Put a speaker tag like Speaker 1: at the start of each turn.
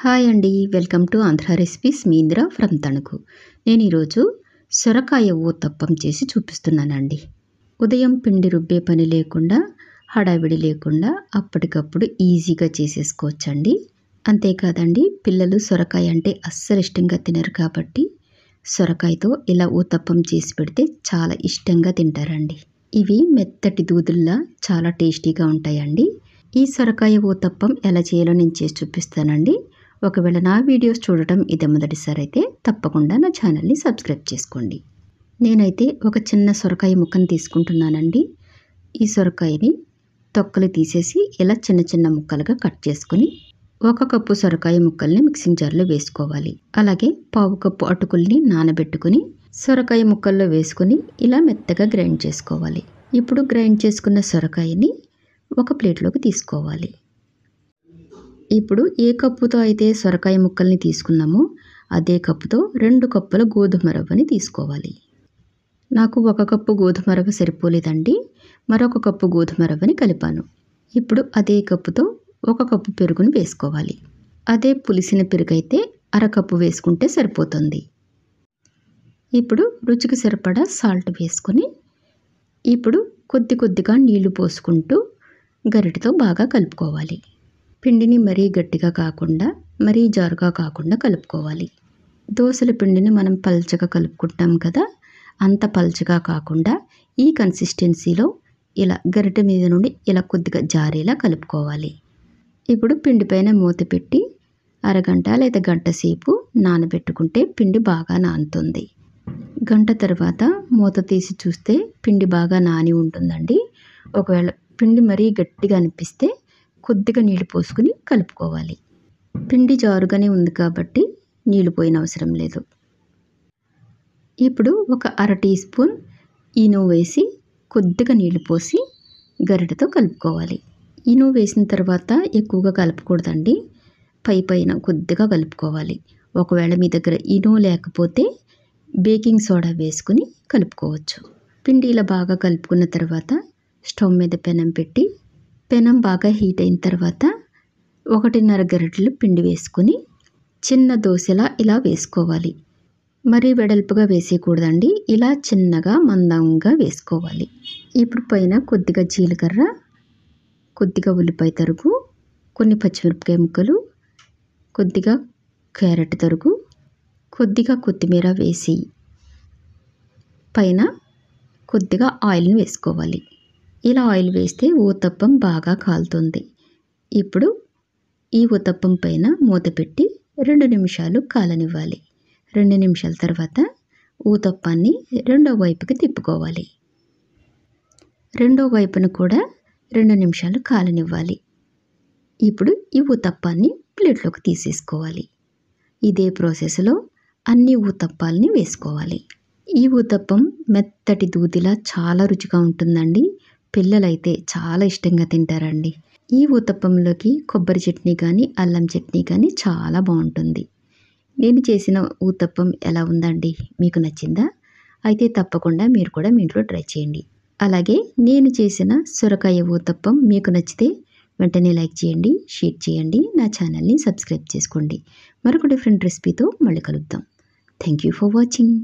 Speaker 1: Hi అండి, welcome to Andhra recipes. Me Indira from Tanuku. నేను ఈరోజు సొరకాయ ఊతప్పం చేసి చూపిస్తున్నానండి. ఉదయం పిండి రుబ్బే పని లేకుండా, హడావిడి లేకుండా అప్పటికప్పుడు ఈజీగా చేసేసుకోవచ్చండి. అంతేకాదండి, పిల్లలు సొరకాయ అంటే అస్సలు ఇష్టంగా తినరు కాబట్టి సొరకాయతో ఇలా ఊతప్పం చేసి పెడితే చాలా ఇష్టంగా తింటారండి. ఇవి మెత్తటి దూదుల్లా చాలా టేస్టీగా ఉంటాయండి. ఈ సొరకాయ ఊతప్పం ఎలా చేయాలో నేను చేసి చూపిస్తానండి. ఒకవేళ నా వీడియోస్ చూడటం ఇదే మొదటిసారి అయితే తప్పకుండా నా ఛానల్ని సబ్స్క్రైబ్ చేసుకోండి. నేనైతే ఒక చిన్న సొరకాయ ముక్కను తీసుకుంటున్నానండి. ఈ సొరకాయని తొక్కలు తీసేసి ఇలా చిన్న చిన్న ముక్కలుగా కట్ చేసుకుని 1 కప్పు సొరకాయ ముక్కల్ని మిక్సింగ్ జార్లో వేసుకోవాలి. అలాగే 1/2 కప్పు అటుకుల్ని నానబెట్టుకుని సొరకాయ ముక్కల్లో వేసుకుని ఇలా మెత్తగా గ్రైండ్ చేసుకోవాలి. ఇప్పుడు గ్రైండ్ చేసుకున్న సొరకాయని ఒక ప్లేట్లోకి తీసుకోవాలి. ఇప్పుడు ఏ కప్పుతో అయితే సొరకాయ ముక్కల్ని తీసుకున్నామో అదే కప్పుతో 2 కప్పుల గోధుమ రవ్వని తీసుకోవాలి. నాకు 1 కప్పు గోధుమ రవ్వ సరిపోలేదండి, మరొక కప్పు గోధుమ రవ్వని కలిపాను. ఇప్పుడు అదే కప్పుతో 1 కప్పు పెరుగుని వేసుకోవాలి. అదే పులిసిన పెరుగు అయితే 1/2 కప్పు వేసుకుంటే సరిపోతుంది. ఇప్పుడు రుచికి సరిపడా సాల్ట్ వేసుకొని ఇప్పుడు కొద్ది కొద్దిగా నీళ్లు పోసుకుంటూ గరిటెతో బాగా కలుపుకోవాలి. పిండిని మరీ గట్టిగా కాకుండా మరీ జారుగా కాకుండా కలుపుకోవాలి. దోసల పిండిని మనం పల్చగా కలుపుకుంటాం కదా, అంత పల్చగా కాకుండా ఈ కన్సిస్టెన్సీలో ఇలా గరిటె మీద నుండి ఇలా కొద్దిగా జారేలా కలుపుకోవాలి. ఇప్పుడు పిండి పైన మూత పెట్టి అరగంట లేదా గంట సేపు నానబెట్టుకుంటే పిండి బాగా నానుతుంది. గంట తర్వాత మూత తీసి చూస్తే పిండి బాగా నాని ఉంటుందండి. ఒకవేళ పిండి మరీ గట్టిగా అనిపిస్తే కొద్దిగా నీళ్లు పోసుకుని కలుపుకోవాలి. పిండి జారుగానే ఉంది కాబట్టి నీళ్లు పోయిన అవసరం లేదు. ఇప్పుడు ఒక 1/2 టీ స్పూన్ ఈనో వేసి కొద్దిగా నీళ్లు పోసి గరిటెతో కలుపుకోవాలి. ఈనో వేసిన తర్వాత ఎక్కువగా కలపకూడదండి, పైన కొద్దిగా కలుపుకోవాలి. ఒకవేళ మీ దగ్గర ఈనో లేకపోతే బేకింగ్ సోడా వేసుకుని కలుపుకోవచ్చు. పిండి ఇలా బాగా కలుపుకున్న తర్వాత స్టవ్ మీద పెనం పెట్టి పెనం బాగా హీట్ అయిన తర్వాత 1.5 గరిటెలు పిండి వేసుకుని చిన్న దోశలా ఇలా వేసుకోవాలి. మరీ వెడల్పుగా వేసేయకూడదండి, ఇలా చిన్నగా మందంగా వేసుకోవాలి. ఇప్పుడు పైన కొద్దిగా జీలకర్ర, కొద్దిగా ఉల్లిపాయ తరుగు, కొన్ని పచ్చిమిరపకాయ ముక్కలు, కొద్దిగా క్యారెట్ తరుగు, కొద్దిగా కొత్తిమీర వేసి పైన కొద్దిగా ఆయిల్ని వేసుకోవాలి. ఇలా ఆయిల్ వేస్తే ఊతప్పం బాగా కాలుతుంది. ఇప్పుడు ఈ ఊతప్పం పైన మూత పెట్టి 2 నిమిషాలు కాలనివ్వాలి. 2 నిమిషాల తర్వాత ఊతప్పాన్ని రెండో వైపుకి తిప్పుకోవాలి. రెండో వైపును కూడా 2 నిమిషాలు కాలనివ్వాలి. ఇప్పుడు ఈ ఊతప్పాన్ని ప్లేట్లోకి తీసేసుకోవాలి. ఇదే ప్రాసెస్లో అన్ని ఊతప్పాలని వేసుకోవాలి. ఈ ఊతప్పం మెత్తటి దూదిలా చాలా రుచిగా ఉంటుందండి. పిల్లలైతే చాలా ఇష్టంగా తింటారండి. ఈ ఊతప్పంలోకి కొబ్బరి చట్నీ కానీ అల్లం చట్నీ కానీ చాలా బాగుంటుంది. నేను చేసిన ఊతప్పం ఎలా ఉందండి, మీకు నచ్చిందా? అయితే తప్పకుండా మీరు కూడా మీ ఇంట్లో ట్రై చేయండి. అలాగే నేను చేసిన సొరకాయ ఊతప్పం మీకు నచ్చితే వెంటనే లైక్ చేయండి, షేర్ చేయండి, నా ఛానల్ని సబ్స్క్రైబ్ చేసుకోండి. మరొక డిఫరెంట్ రెసిపీతో మళ్ళీ కలుద్దాం. Thank you for watching.